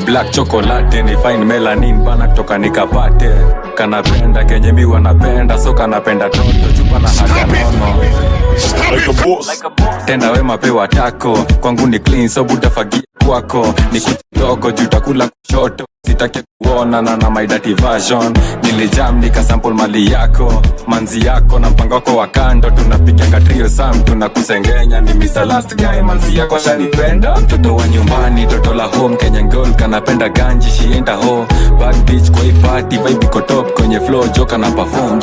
black chocolate ni fine melanin bana kutoka nikapate. Kanapenda kenye mi wanapenda, so kanapenda toto chupa na haga nono. Like a boss. Tenda wema pewa tako, kwangu ni clean so butafagia kwako. Ni kutoko jutakula kushoto, sitake kuona na my dirty version. Nilijam nikasample mali yako, manzi yako na mpango wako wa kando. Tunapiga trio sam, tunakusengenya ni Mr. Last Guy. Manzi yako shanipenda, mtoto wa nyumbani, toto la home, Kenyan girl kanapenda ganji, she ain't a hoe. Bad bitch kwa hii party, vibe iko top kwenye flow, joka na perform.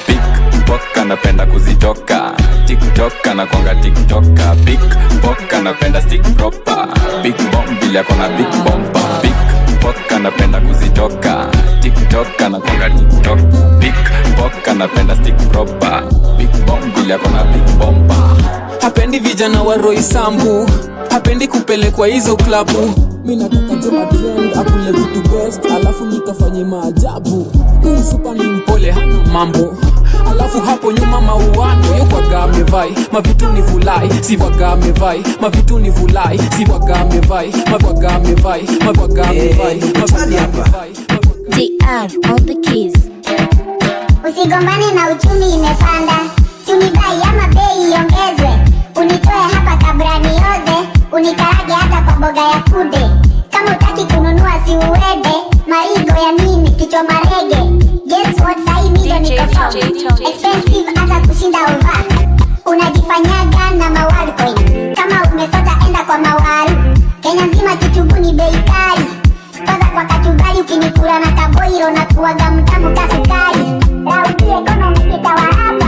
Pickpock anapenda kuzitoka, TikTok anakuanga TikToker. Pickpock anapenda stick proper, big bomb vile akona big bomba. Pickpock anapenda kuzitoka, TikTok anakuanga TikToker. Pickpock anapenda stick proper, big bomb vile akona big bomba. Hapendi vijana wa Roysambu, hapendi kupelekwa hizo klabu. Mina nataka joa trend, akule vitu best, alafu nikafanye maajabu. Msupa ni mpole hana mambo, alafu hapo nyuma mauano. Yokwaga amevai, mavitu ni vulai, sivaga amevai, mavitu ni vulai, sivaga amevai, mavaga amevai, mavaga amevai, mavaga amevai. DR on the keys. Usigombane na uchumi imepanda, sunibai ama bei iongezwe. Unitoe hapa kabla nioze, unikarage hata kwa boga ya kude. Kama utaki kununua si uende, marigo ya nini kichwa marege. Guess what, sahi mido niko form, expensive hata kushinda over. Unajifanyaga na mawaru coin, kama umesota enda kwa mawaru. Kenya nzima kichugu ni bei kali, kwanza kwa kachubali ukinikula na kaboiro na kuwaga mtamu kasukari. Rauti ekonomi kitawa hapa.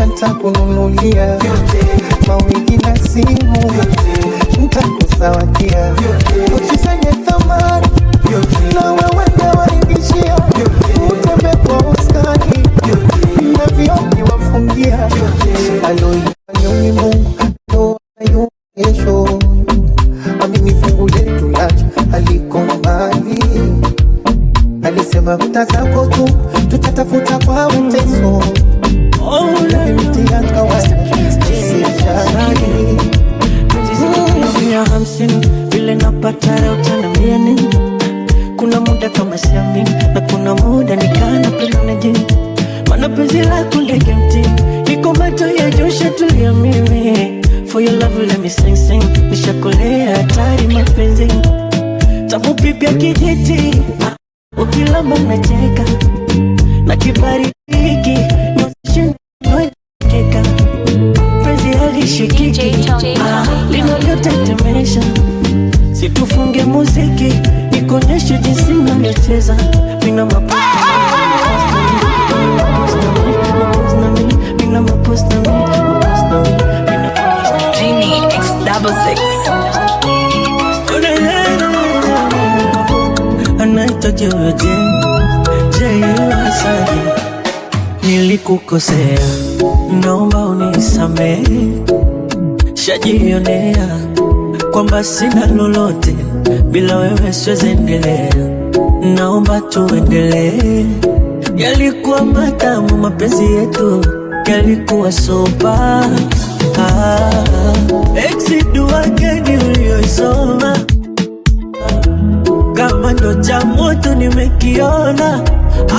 Nitakununulia mawigi na simu, nitakusawadia usifanye thamani na wewe kawaibishia. Utembe kwa uskani na vyoki wafungia. Aloifanya ni Mungu ndo ayuesho. Amini fungu letu lacha aliko mbali. Alisema vita zako tu tutatafuta kwa uteso. Mia hamsini vile napata utanambia nini? Kuna muda kama siamini, na kuna muda nikana penda na jini. Mana penzi lako ndege mtini, niko macho ya josha tulia mimi. For your love let me sing sing, nishakolea hatari mapenzi. Tamu pipi ya kijiti, ukilamba unacheka. Na kibari hiki penzi halishikiki, linalyotetemesha. Situfunge muziki, nikonyeshe jinsi navyocheza. Mina mapost na mi, mina mapost na mi. Genie X66 anaitwa Jeweje, Jewasagi. Nilikukosea, naomba unisamehe. Shajionea kwamba sina lolote, bila wewe siwezi endelea. Naomba tuendelee. Yalikuwa matamu mapenzi yetu, yalikuwa sopa. Exidu wageni ulioisoma, kama ndo cha moto nimekiona.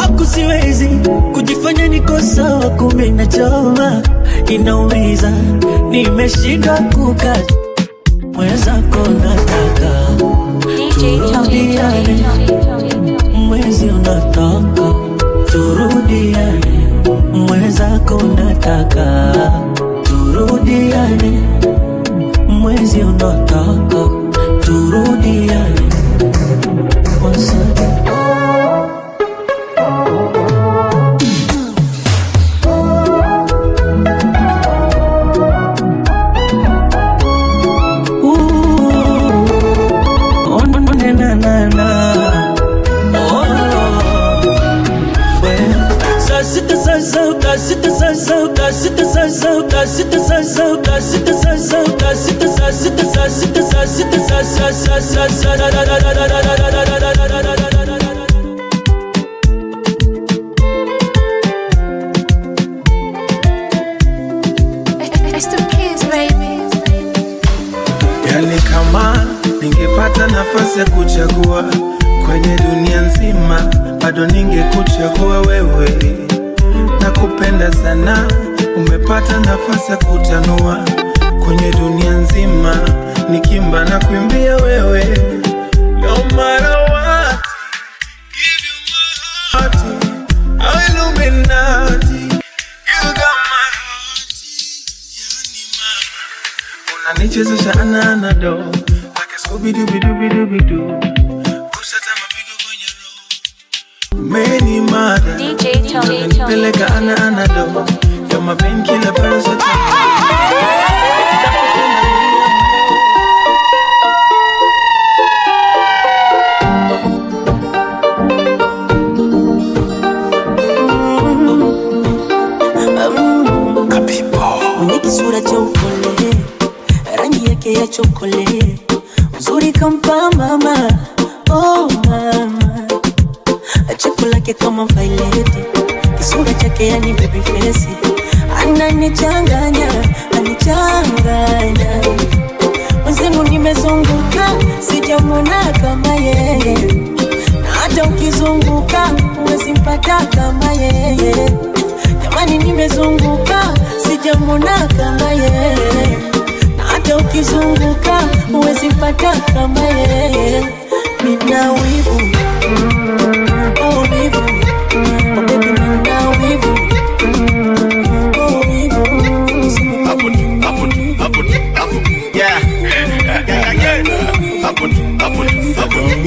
Haku siwezi kujifanya niko sawa, kumbe inachoma, inaumiza. Nimeshindwa kukaa, mwenzako nataka turudiane. Mwezi unataka turudiane, mwenzako nataka turudiane. Mwezi unataka turudiane. sana. Yani kama ningepata nafasi ya kuchagua kwenye dunia nzima, bado ningekuchagua wewe. Nakupenda sana, umepata nafasi ya kutanua kwenye dunia nzima, nikimba na kuimbia wewe. No matter what, give you my heart, oh Illuminati, you got my heart, yani mama. Unanichezesha ananado, like a Scooby-Dooby-Dooby-Dooby-Doo. Kusata mapigo kwenye roho, many mother DJ Tony. unanipeleka ananado, you're my painkiller person. Mwenye kisura cha upole, rangi yake ya chokole, uzuri kampa mama, oh mama. Cheko lake kama violet, kisura chake yani baby face. Ananichanganya, anichanganya. Mwenzenu nimezunguka, sijamwona kama yeye. Na hata ukizunguka, huwezi mpata kama yeye. Jamani nimezunguka, sijamwona kama yeye. Na hata ukizunguka, huwezi mpata kama yeye. Nina wivu, oh wivu, oh baby nina wivu, oh wivu.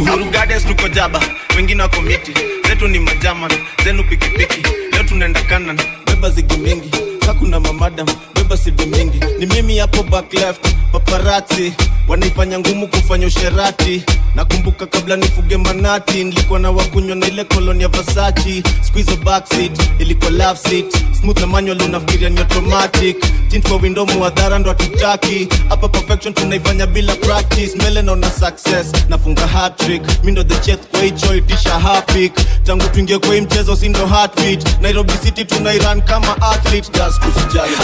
Uhuru Gardens tuko jaba, wengine wako miti, zetu ni majaman, zenu pikipiki. Leo tunaenda kanan, beba zigi mingi, kakuna mamadam, beba sidi mingi. Ni mimi hapo back left, paparazzi wanaifanya ngumu kufanya usherati. Nakumbuka kabla nifuge manati, nilikuwa na wakunywa na ile koloni ya Versace. Squeeze a backseat, ilikuwa love seat, smooth na manual unafikiria ni automatic. Tint kwa window muadhara ndo atutaki. Hapa perfection tunaifanya bila practice. Mbele naona success, nafunga hat-trick. Mi ndo the chef kwa hicho itisha hapik. Tangu tuingie kwa hii mchezo si ndo heartbeat. Nairobi City tunairan kama athlete. Just kusijali,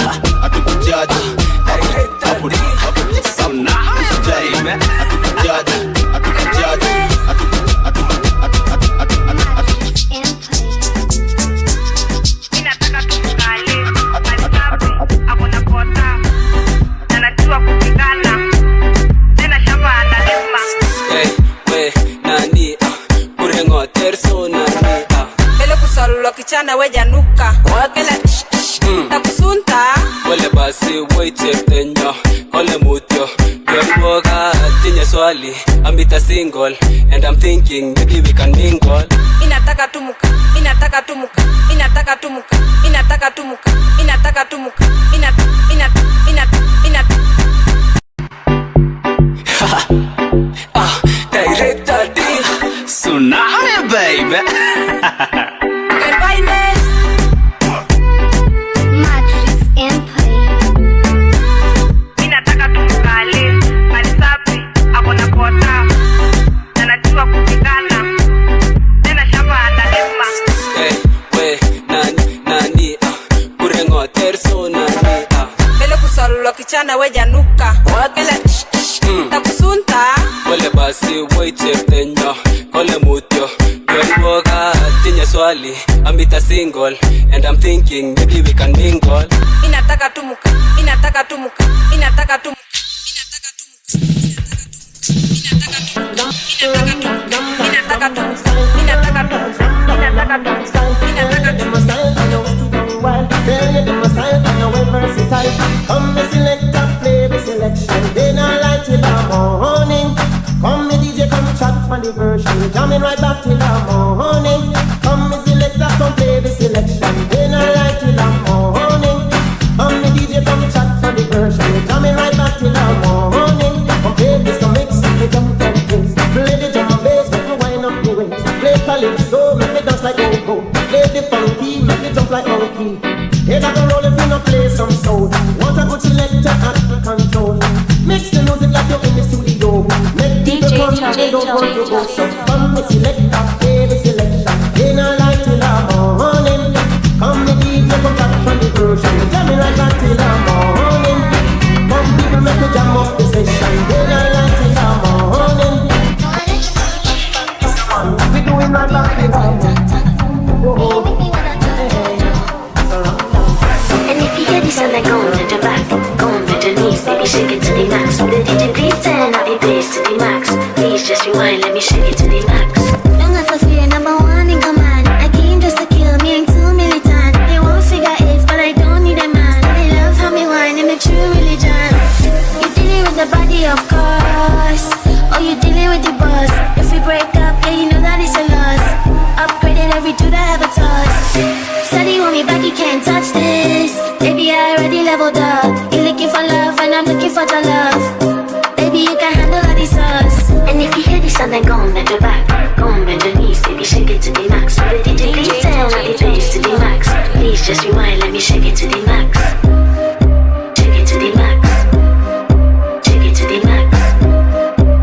hatukujaji. Hapo ni, kusijali, hatukujaji. Kichana weja nuka Wakela takusunta Wale basi waite tenyo Kole mutyo Yoriboga tinye swali Ambita single And I'm thinking maybe we can mingle. Inataka tumuka Inataka tumuka Inataka tumuka Inataka tumuka Inataka tumuka Director D Tsunami baby Matrix Empire. Inataka tumukale Malisapi Akona kota Nanajua kupigana Nena shamba analima we nani Kurengo terso nani Mele kusalulo kichana weja nuka Wakela takusunta Wale basi waite tenyo Kole mutyo Yoriboga tinye swali Ambita single And I'm thinking maybe we can mingle. Inataka tumuka Inataka tumuka Inataka tumuka Come me select and play the selection. They not like till the morning. Come me DJ, come chat for the version. Jamming right back till the morning. Come me select and play the selection. They not like till the morning. Come me DJ, come chat for the version. Jamming right back till the morning. Come play this, come mix, come jump and twist. Play the drum and bass. me select a baby selection. Day and night till the morning. Come the DJ come back from the version. Jamming right back till the morning. Come people make me jam up the session. Day and night till the morning. We doing right back till the morning. And if you hear this song, then go on to the back, go on to the knees, baby, shake it to the max. The DJ please turn up the bass to the max. Please just rewind, let me shake it to the max. Don't have to fear, number one in command. I came just to kill me, ain't too militant. They won't figure eight, but I don't need a man. They love how me whine in the true religion. You dealing with the body, of course, or you dealing with the boss. If we break up, yeah, you know that it's a loss. Upgraded every dude I ever touched. Said he want me back, he can't touch this. Baby, I already leveled up. You're looking for love, and I'm looking for your love. Baby, you can handle all these sauce. And if you hear this song, then go on bend your back, go on bend your knees, baby, shake it to the max. The DJ please turn up the bass to the max. Please just rewind, let me shake it to the max. Shake it to the max. Shake it to the max.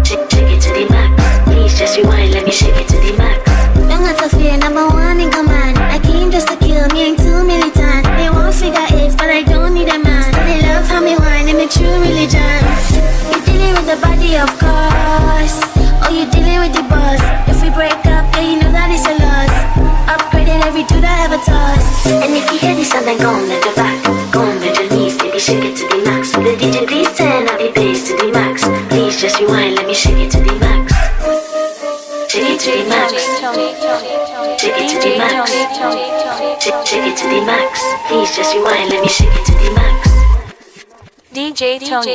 Shake it to the max. Please just rewind, let me shake it to the max. Don't have to fear, number one in command. I came just to kill me, ain't too militant. They won't figure eight, but I don't need a man. So they love how me whine in the true religion. You dealing with the body, of course, or you dealing with the boss. If we break up, yeah, you know that it's a loss. Upgraded every dude I ever touched. And if you hear this song, then go on bend your back, go on bend your knees, baby, shake it to the max. The DJ please turn up the bass to the max. Please just rewind, let me shake it to the max. Shake it to the max. Shake it to the max. Shake it to the max. Please just rewind, let me shake it to the max. DJ Tony.